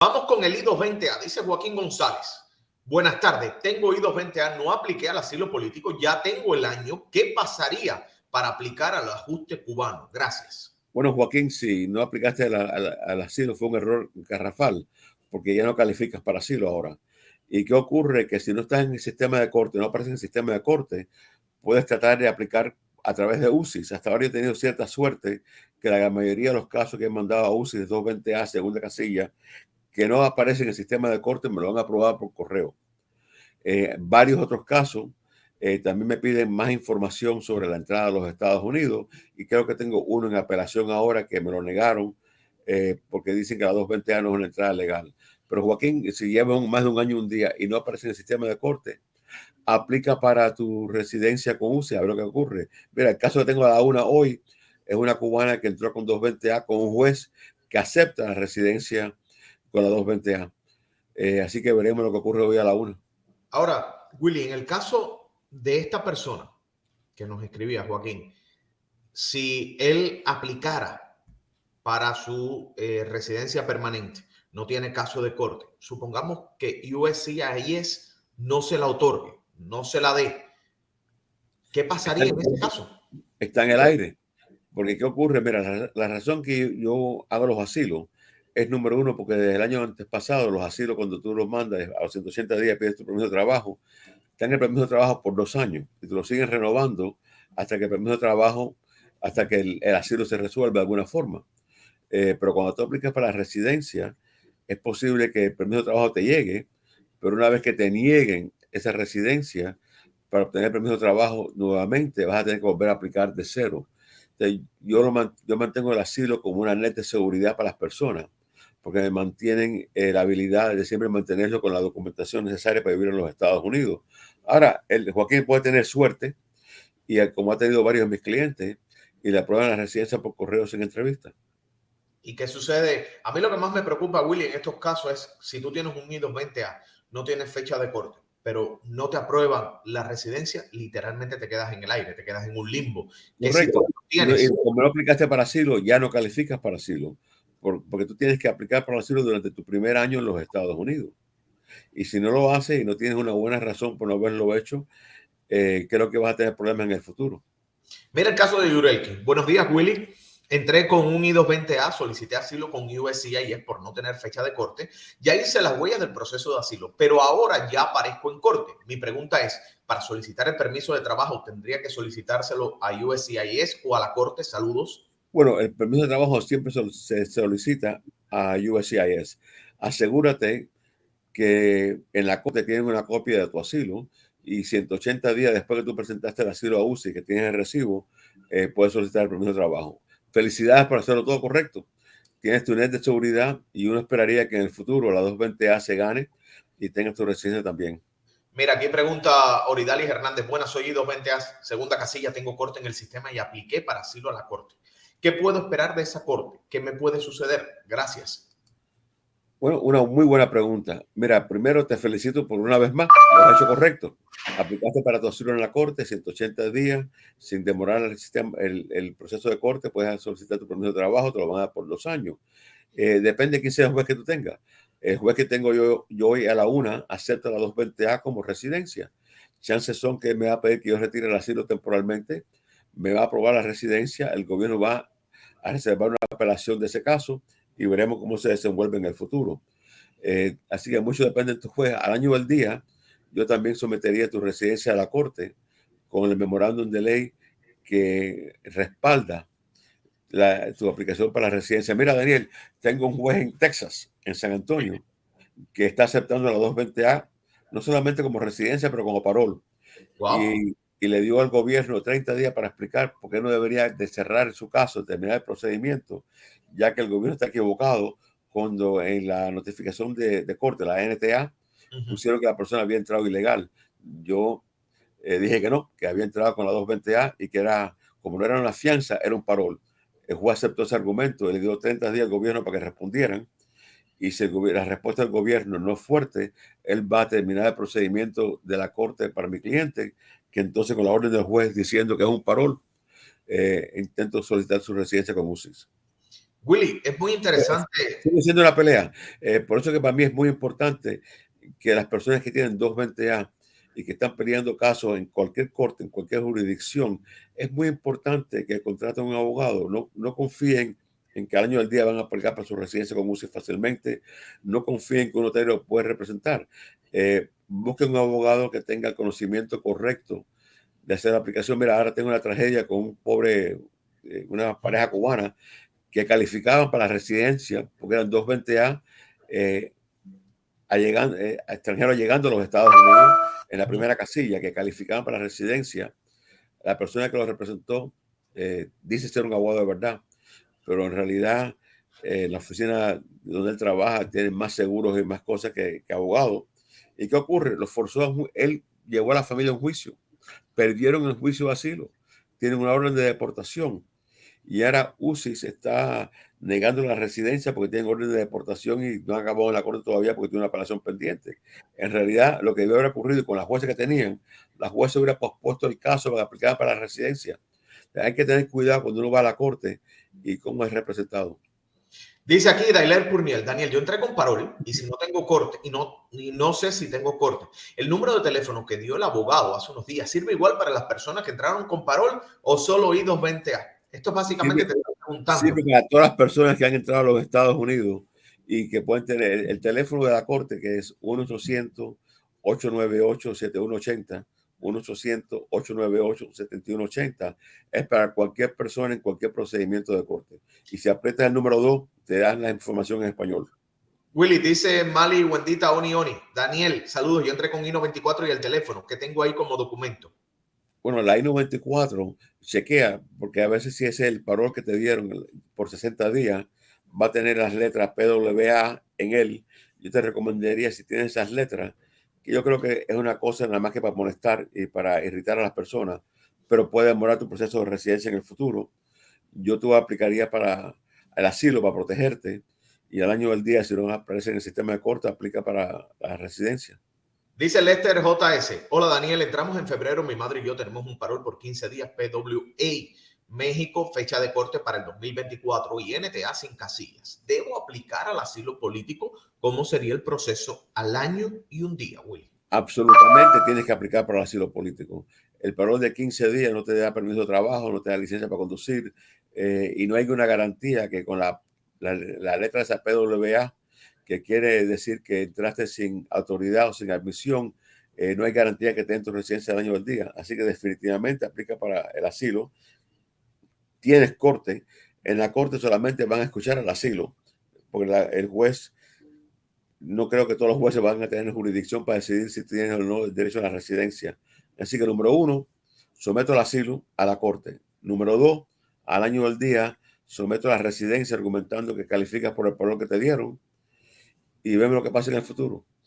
Vamos con el I-220A, dice Joaquín González. Buenas tardes, tengo I-220A, no apliqué al asilo político, ya tengo el año. ¿Qué pasaría para aplicar al ajuste cubano? Gracias. Bueno, Joaquín, si no aplicaste al asilo fue un error garrafal, porque ya no calificas para asilo ahora. ¿Y qué ocurre? Que si no estás en el sistema de corte, no apareces en el sistema de corte, puedes tratar de aplicar a través de UCIS. Hasta ahora he tenido cierta suerte que la mayoría de los casos que he mandado a UCIS de 220A, segunda casilla, que no aparecen en el sistema de corte, me lo han aprobado por correo. Varios otros casos también me piden más información sobre la entrada a los Estados Unidos y creo que tengo uno en apelación ahora que me lo negaron porque dicen que la 220A no es una entrada legal. Pero Joaquín, si llevas más de un año y un día y no aparece en el sistema de corte, aplica para tu residencia con UCI, a ver lo que ocurre. Mira, el caso que tengo a la una hoy es una cubana que entró con 220A con un juez que acepta la residencia con la 220A. Así que veremos lo que ocurre hoy a la una. Ahora, Willy, en el caso de esta persona que nos escribía, Joaquín, si él aplicara para su residencia permanente, no tiene caso de corte, supongamos que USCIS no se la otorgue, no se la dé, ¿qué pasaría en ese caso? Está en el aire. Porque ¿qué ocurre? Mira, la razón que yo hago los asilos es número uno, porque desde el año antes pasado, los asilos, cuando tú los mandas a los 180 días, pides tu permiso de trabajo, te dan el permiso de trabajo por 2 años y te lo siguen renovando hasta que el permiso de trabajo, hasta que el asilo se resuelva de alguna forma. Pero cuando tú aplicas para la residencia, es posible que el permiso de trabajo te llegue, pero una vez que te nieguen esa residencia, para obtener permiso de trabajo nuevamente vas a tener que volver a aplicar de cero. Entonces, yo mantengo el asilo como una net de seguridad para las personas, porque me mantienen la habilidad de siempre mantenerlo con la documentación necesaria para vivir en los Estados Unidos. Ahora, el Joaquín puede tener suerte, y como ha tenido varios de mis clientes, y le aprueban la residencia por correo sin entrevista. ¿Y qué sucede? A mí lo que más me preocupa, Willy, en estos casos es si tú tienes un I-220A, no tienes fecha de corte, pero no te aprueban la residencia, literalmente te quedas en el aire, te quedas en un limbo. ¿Qué Correcto. situación tienes? Como no aplicaste para asilo, ya no calificas para asilo, porque tú tienes que aplicar para asilo durante tu primer año en los Estados Unidos. Y si no lo haces y no tienes una buena razón por no haberlo hecho, creo que vas a tener problemas en el futuro. Mira el caso de Yurelki. Buenos días, Willy. Entré con un I-220A, solicité asilo con USCIS por no tener fecha de corte. Ya hice las huellas del proceso de asilo, pero ahora ya aparezco en corte. Mi pregunta es, para solicitar el permiso de trabajo, ¿tendría que solicitárselo a USCIS o a la corte? Saludos. Bueno, el permiso de trabajo siempre se solicita a USCIS. Asegúrate que en la corte tienen una copia de tu asilo y 180 días después que tú presentaste el asilo a UCI, que tienes el recibo, puedes solicitar el permiso de trabajo. Felicidades por hacerlo todo correcto. Tienes tu net de seguridad y uno esperaría que en el futuro la 220A se gane y tengas tu residencia también. Mira, aquí pregunta Oridalis Hernández. Buenas, soy I-220A, segunda casilla, tengo corte en el sistema y apliqué para asilo a la corte. ¿Qué puedo esperar de esa corte? ¿Qué me puede suceder? Gracias. Bueno, una muy buena pregunta. Mira, primero te felicito por una vez más, lo has hecho correcto. Aplicaste para tu asilo en la corte, 180 días, sin demorar el proceso de corte, puedes solicitar tu permiso de trabajo, te lo van a dar por 2 años. Depende de quién sea el juez que tú tengas. El juez que tengo yo hoy a la una acepta la 220A como residencia. Chances son que me va a pedir que yo retire el asilo temporalmente, me va a aprobar la residencia, el gobierno va a reservar una apelación de ese caso y veremos cómo se desenvuelve en el futuro. Así que mucho depende de tu juez. Al año del día, yo también sometería tu residencia a la corte con el memorándum de ley que respalda tu aplicación para la residencia. Mira, Daniel, tengo un juez en Texas, en San Antonio, que está aceptando la 220A, no solamente como residencia, pero como parol. Wow. Y le dio al gobierno 30 días para explicar por qué no debería de cerrar su caso, terminar el procedimiento, ya que el gobierno está equivocado cuando en la notificación de corte, la NTA, pusieron que la persona había entrado ilegal. Yo dije que no, que había entrado con la 220A y que era, como no era una fianza, era un parol. El juez aceptó ese argumento y le dio 30 días al gobierno para que respondieran. Y si la respuesta del gobierno no es fuerte, él va a terminar el procedimiento de la corte para mi cliente, que entonces con la orden del juez diciendo que es un parol, intento solicitar su residencia con UCIS. Willy, es muy interesante. Sigue siendo una pelea. Por eso que para mí es muy importante que las personas que tienen 220A y que están peleando casos en cualquier corte, en cualquier jurisdicción, es muy importante que contraten un abogado. No confíen en que al año del día van a aplicar para su residencia con UCI fácilmente. No confíen que un notario lo puede representar. Busquen un abogado que tenga el conocimiento correcto de hacer la aplicación. Mira, ahora tengo una tragedia con un pobre, una pareja cubana que calificaban para la residencia porque eran 220A a extranjeros llegando a los Estados Unidos en la primera casilla, que calificaban para la residencia. La persona que lo representó dice ser un abogado de verdad, pero en realidad la oficina donde él trabaja tiene más seguros y más cosas que abogados. ¿Y qué ocurre? Lo forzó, él llevó a la familia a un juicio, perdieron el juicio de asilo, tienen una orden de deportación. Y ahora UCI se está negando la residencia porque tienen orden de deportación y no han acabado en la corte todavía porque tiene una apelación pendiente. En realidad, lo que debió haber ocurrido con las jueces que tenían, la jueza hubiera pospuesto el caso para aplicar para la residencia. Hay que tener cuidado cuando uno va a la corte y cómo es representado. Dice aquí Dailer Purniel, Daniel, yo entré con parol y si no tengo corte y no sé si tengo corte, el número de teléfono que dio el abogado hace unos días sirve igual para las personas que entraron con parol o solo I-220A. Esto básicamente te está preguntando. Sirve para todas las personas que han entrado a los Estados Unidos y que pueden tener el teléfono de la corte, que es 1-800-898-7180, 1-800-898-7180, es para cualquier persona en cualquier procedimiento de corte. Y si aprietas el número 2, te dan la información en español. Willy, dice Mali Wendita Oni Oni. Daniel, saludos, yo entré con I-94 y el teléfono que tengo ahí como documento. Bueno, la I-94, chequea, porque a veces si es el parol que te dieron por 60 días, va a tener las letras PWA en él. Yo te recomendaría, si tienes esas letras, que yo creo que es una cosa nada más que para molestar y para irritar a las personas, pero puede demorar tu proceso de residencia en el futuro. Yo te aplicaría para el asilo, para protegerte, y al año del día, si no aparece en el sistema de corte, aplica para la residencia. Dice Lester JS. Hola Daniel, entramos en febrero, mi madre y yo tenemos un parol por 15 días PWA. México, fecha de corte para el 2024 y NTA sin casillas. ¿Debo aplicar al asilo político? ¿Cómo sería el proceso al año y un día, Willy? Absolutamente tienes que aplicar para el asilo político. El parol de 15 días no te da permiso de trabajo, no te da licencia para conducir y no hay una garantía que con la letra de esa PWA, que quiere decir que entraste sin autoridad o sin admisión, no hay garantía que te den tu residencia al año del día. Así que definitivamente aplica para el asilo. Tienes corte. En la corte solamente van a escuchar al asilo, porque el juez, no creo que todos los jueces van a tener jurisdicción para decidir si tienen o no el derecho a la residencia. Así que, número 1, someto el asilo a la corte. Número 2, al año del día, someto la residencia argumentando que calificas por el parol que te dieron y vemos lo que pasa en el futuro.